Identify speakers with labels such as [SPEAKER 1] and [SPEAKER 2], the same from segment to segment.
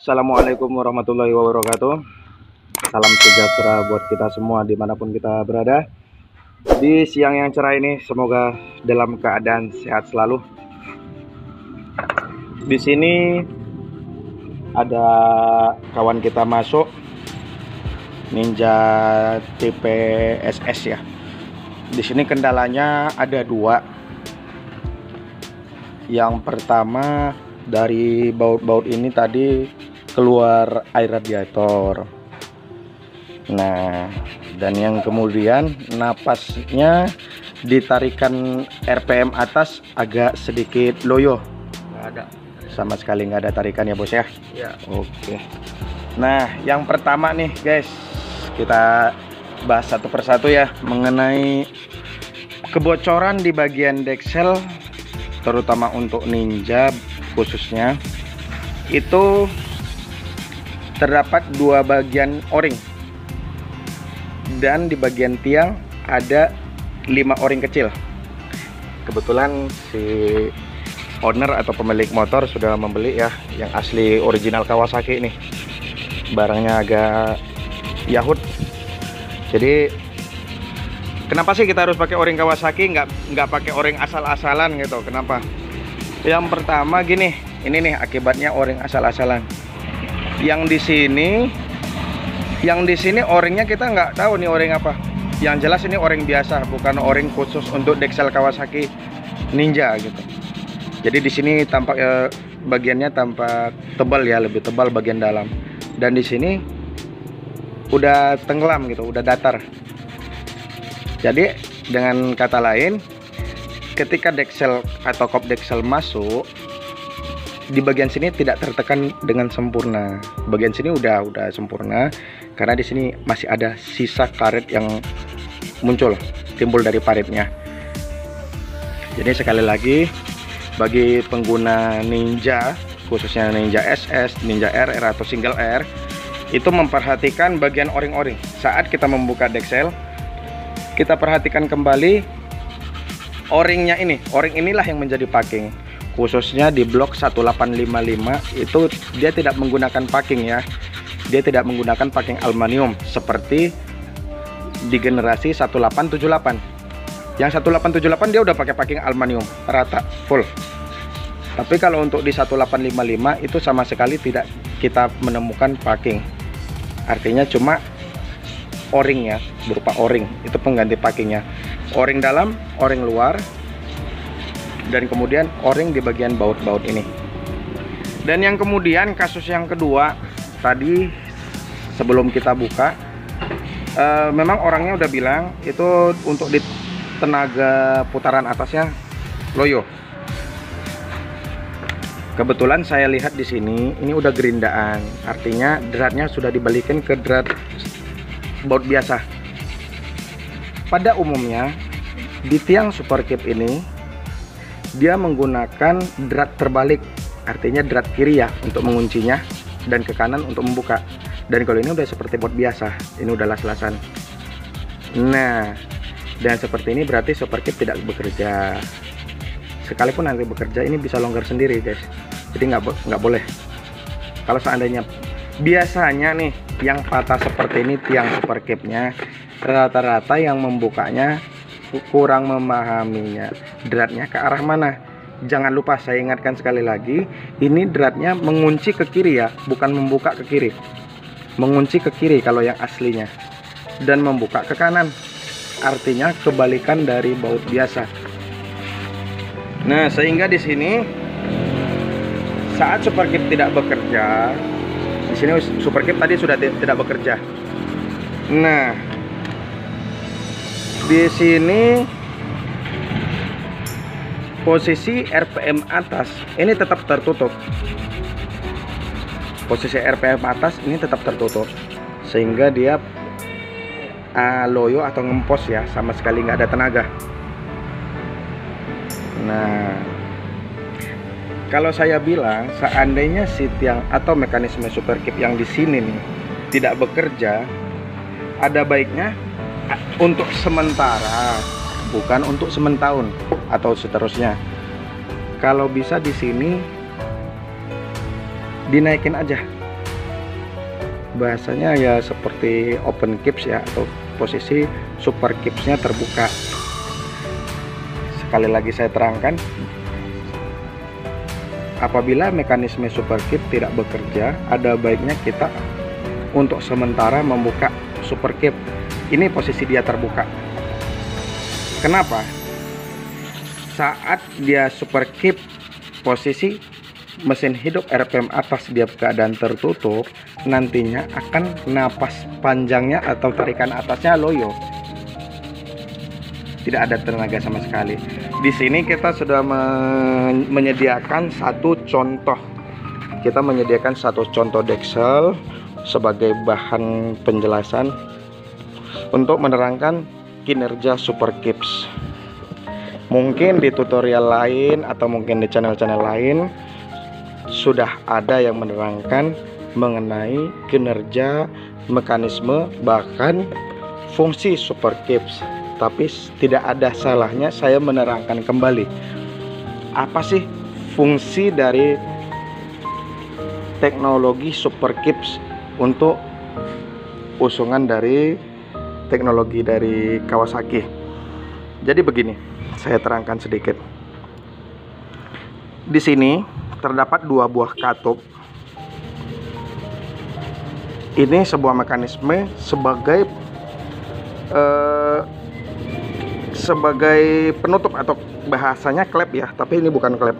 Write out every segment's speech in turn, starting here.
[SPEAKER 1] Assalamualaikum warahmatullahi wabarakatuh. Salam sejahtera buat kita semua dimanapun kita berada. Di siang yang cerah ini, semoga dalam keadaan sehat selalu. Di sini ada kawan kita masuk, Ninja tipe SS ya. Di sini kendalanya ada dua. Yang pertama, dari baut-baut ini tadi keluar air radiator. Nah, dan yang kemudian napasnya ditarikan RPM atas agak sedikit loyo.
[SPEAKER 2] Nggak ada
[SPEAKER 1] Sama sekali nggak ada tarikan ya bos ya.
[SPEAKER 2] ya.
[SPEAKER 1] Oke. Nah, yang pertama nih guys, kita bahas satu persatu ya mengenai kebocoran di bagian deksel, terutama untuk Ninja khususnya. Itu terdapat dua bagian o-ring, dan di bagian tiang ada 5 o-ring kecil. Kebetulan si owner atau pemilik motor sudah membeli ya yang asli original Kawasaki nih. Barangnya agak Yahut. Jadi kenapa sih kita harus pakai o-ring Kawasaki, nggak pakai o-ring asal-asalan gitu? Kenapa? Yang pertama gini, ini nih akibatnya o-ring asal-asalan. Yang di sini o-ringnya kita nggak tahu nih o-ring apa. Yang jelas ini o-ring biasa, bukan o-ring khusus untuk deksel Kawasaki Ninja gitu. Jadi di sini tampak bagiannya tampak tebal ya, lebih tebal bagian dalam. Dan di sini udah tenggelam gitu, udah datar. Jadi dengan kata lain, ketika deksel atau kop deksel masuk, di bagian sini tidak tertekan dengan sempurna. Bagian sini udah sempurna karena di sini masih ada sisa karet yang timbul dari paritnya. Jadi sekali lagi, bagi pengguna Ninja, khususnya Ninja SS, Ninja RR atau single R, itu memperhatikan bagian o-ring saat kita membuka deksel. Kita perhatikan kembali o-ringnya ini. O-ring inilah yang menjadi packing. Khususnya di blok 1855 itu dia tidak menggunakan packing ya. Dia tidak menggunakan packing aluminium seperti di generasi 1878. Yang 1878 dia udah pakai packing aluminium rata full. Tapi kalau untuk di 1855 itu sama sekali tidak kita menemukan packing. Artinya cuma o-ringnya berupa o-ring, itu pengganti packingnya. O-ring dalam, o-ring luar, dan kemudian o-ring di bagian baut-baut ini. Dan yang kemudian kasus yang kedua tadi sebelum kita buka, memang orangnya udah bilang itu untuk di tenaga putaran atasnya loyo. Kebetulan saya lihat di sini ini udah gerindaan, artinya dratnya sudah dibalikin ke drat baut biasa. Pada umumnya di tiang super kip ini dia menggunakan drat terbalik, artinya drat kiri ya untuk menguncinya dan ke kanan untuk membuka. Dan kalau ini udah seperti baut biasa, ini udah las-lasan. Nah, dan seperti ini berarti super kip tidak bekerja. Sekalipun nanti bekerja, ini bisa longgar sendiri guys. Jadi nggak boleh. Kalau seandainya biasanya nih yang patah seperti ini tiang super kipnya, rata-rata yang membukanya kurang memahaminya dratnya ke arah mana. Jangan lupa saya ingatkan sekali lagi, ini dratnya mengunci ke kiri ya, bukan membuka ke kiri. Mengunci ke kiri kalau yang aslinya, dan membuka ke kanan, artinya kebalikan dari baut biasa. Nah, sehingga di sini saat super kip tidak bekerja, di sini super kip tadi sudah tidak bekerja. Nah, di sini posisi RPM atas ini tetap tertutup. Posisi RPM atas ini tetap tertutup, sehingga dia loyo atau ngempos ya, sama sekali nggak ada tenaga. Nah, kalau saya bilang seandainya si tiang atau mekanisme super kip yang di sini nih tidak bekerja, ada baiknya untuk sementara, bukan untuk sementahun atau seterusnya. Kalau bisa di sini dinaikin aja bahasanya ya seperti open caps ya, atau posisi super capsnya terbuka. Sekali lagi saya terangkan, apabila mekanisme super cap tidak bekerja, ada baiknya kita untuk sementara membuka super cap. Ini posisi dia terbuka. Kenapa? Saat dia super cap, posisi mesin hidup RPM atas dia keadaan tertutup, nantinya akan napas panjangnya atau tarikan atasnya loyo, tidak ada tenaga sama sekali. Di sini kita sudah menyediakan satu contoh. Kita menyediakan satu contoh deksel sebagai bahan penjelasan untuk menerangkan kinerja super caps. Mungkin di tutorial lain atau mungkin di channel-channel lain sudah ada yang menerangkan mengenai kinerja, mekanisme, bahkan fungsi super caps. Tapi tidak ada salahnya saya menerangkan kembali apa sih fungsi dari teknologi super caps untuk usungan dari teknologi dari Kawasaki. Jadi begini, saya terangkan sedikit. Di sini terdapat dua buah katup. Ini sebuah mekanisme sebagai penutup, atau bahasanya klep ya, tapi ini bukan klep.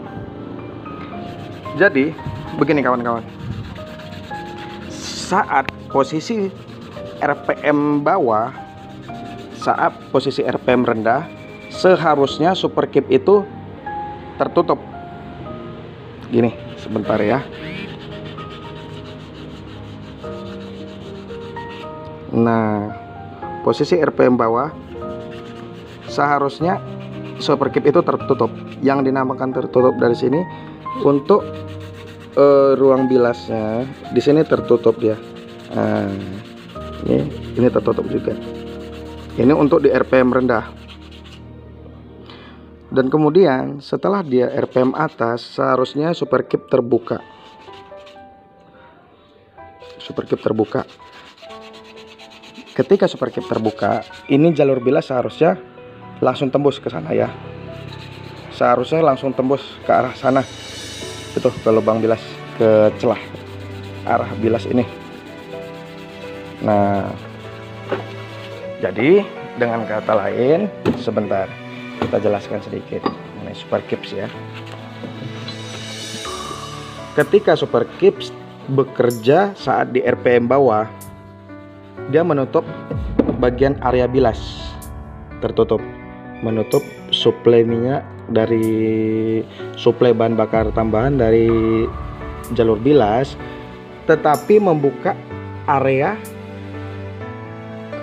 [SPEAKER 1] Jadi begini kawan-kawan, saat posisi RPM bawah, saat posisi RPM rendah, seharusnya super cap itu tertutup. Gini, sebentar ya. Nah, posisi RPM bawah seharusnya super cap itu tertutup. Yang dinamakan tertutup dari sini untuk ruang bilasnya di sini tertutup dia. Nah, ini tertutup juga. Ini untuk di RPM rendah. Dan kemudian setelah dia RPM atas, seharusnya super cap terbuka. Super cap terbuka. Ketika super cap terbuka, ini jalur bilas seharusnya langsung tembus ke sana ya. Seharusnya langsung tembus ke arah sana. Itu ke lubang bilas, ke celah arah bilas ini. Nah, jadi dengan kata lain, sebentar kita jelaskan sedikit mengenai super caps ya. Ketika super caps bekerja saat di RPM bawah, dia menutup bagian area bilas, tertutup, menutup suplai minyak dari suplai bahan bakar tambahan dari jalur bilas, tetapi membuka area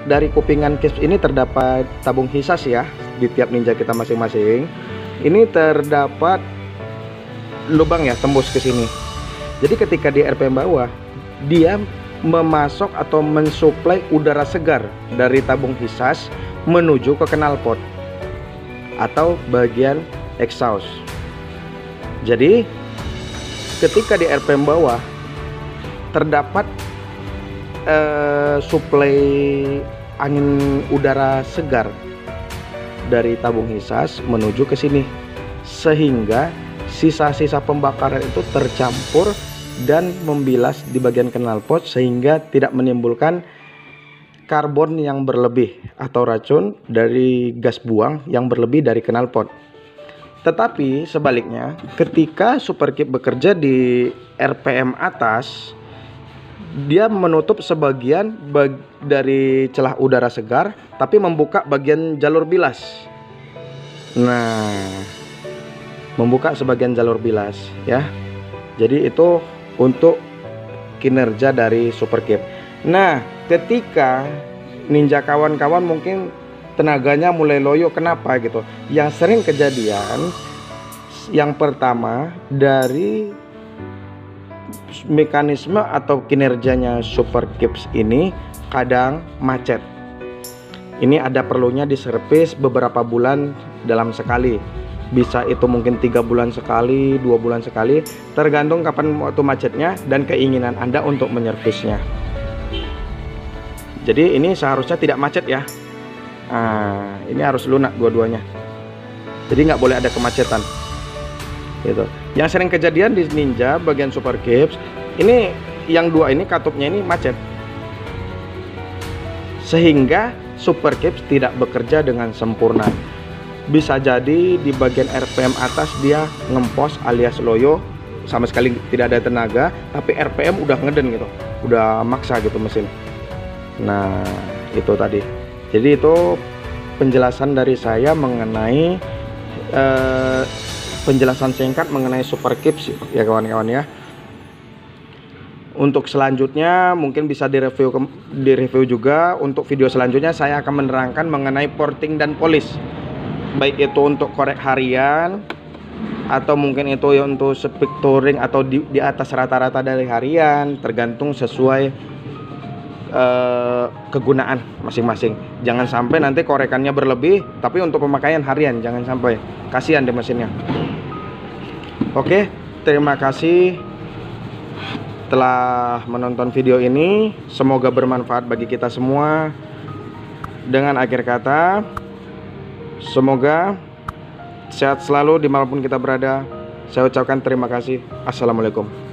[SPEAKER 1] dari kupingan caps ini. Terdapat tabung hisas ya di tiap ninja kita masing-masing. Ini terdapat lubang ya, tembus ke sini. Jadi ketika di RPM bawah, dia memasok atau mensuplai udara segar dari tabung hisas menuju ke knalpot atau bagian exhaust. Jadi ketika di RPM bawah terdapat suplai angin udara segar dari tabung hisas menuju ke sini, sehingga sisa-sisa pembakaran itu tercampur dan membilas di bagian knalpot, sehingga tidak menimbulkan karbon yang berlebih atau racun dari gas buang yang berlebih dari knalpot. Tetapi sebaliknya, ketika super cap bekerja di RPM atas, dia menutup sebagian dari celah udara segar, tapi membuka bagian jalur bilas. Nah, membuka sebagian jalur bilas ya. Jadi itu untuk kinerja dari super cap. Nah, ketika ninja kawan-kawan mungkin tenaganya mulai loyo, kenapa gitu? Yang sering kejadian, yang pertama dari mekanisme atau kinerjanya super caps ini kadang macet. Ini ada perlunya diservis beberapa bulan dalam sekali. Bisa itu mungkin 3 bulan sekali, 2 bulan sekali, tergantung kapan waktu macetnya dan keinginan Anda untuk menyervisnya. Jadi ini seharusnya tidak macet ya. Nah, ini harus lunak dua-duanya. Jadi nggak boleh ada kemacetan. Gitu. Yang sering kejadian di Ninja bagian Super Caps, ini yang dua ini katupnya ini macet. Sehingga Super Caps tidak bekerja dengan sempurna. Bisa jadi di bagian RPM atas dia ngempos alias loyo, sama sekali tidak ada tenaga, tapi RPM udah ngeden gitu, udah maksa gitu mesin. Nah itu tadi. Jadi itu penjelasan dari saya mengenai penjelasan singkat mengenai Super Caps ya kawan-kawan ya. Untuk selanjutnya mungkin bisa direview juga. Untuk video selanjutnya saya akan menerangkan mengenai porting dan polish, baik itu untuk korek harian atau mungkin itu ya untuk speed touring atau di atas rata-rata dari harian, tergantung sesuai kegunaan masing-masing. Jangan sampai nanti korekannya berlebih tapi untuk pemakaian harian, jangan sampai, kasihan deh mesinnya. Oke, terima kasih telah menonton video ini, semoga bermanfaat bagi kita semua. Dengan akhir kata, semoga sehat selalu dimanapun kita berada. Saya ucapkan terima kasih. Assalamualaikum.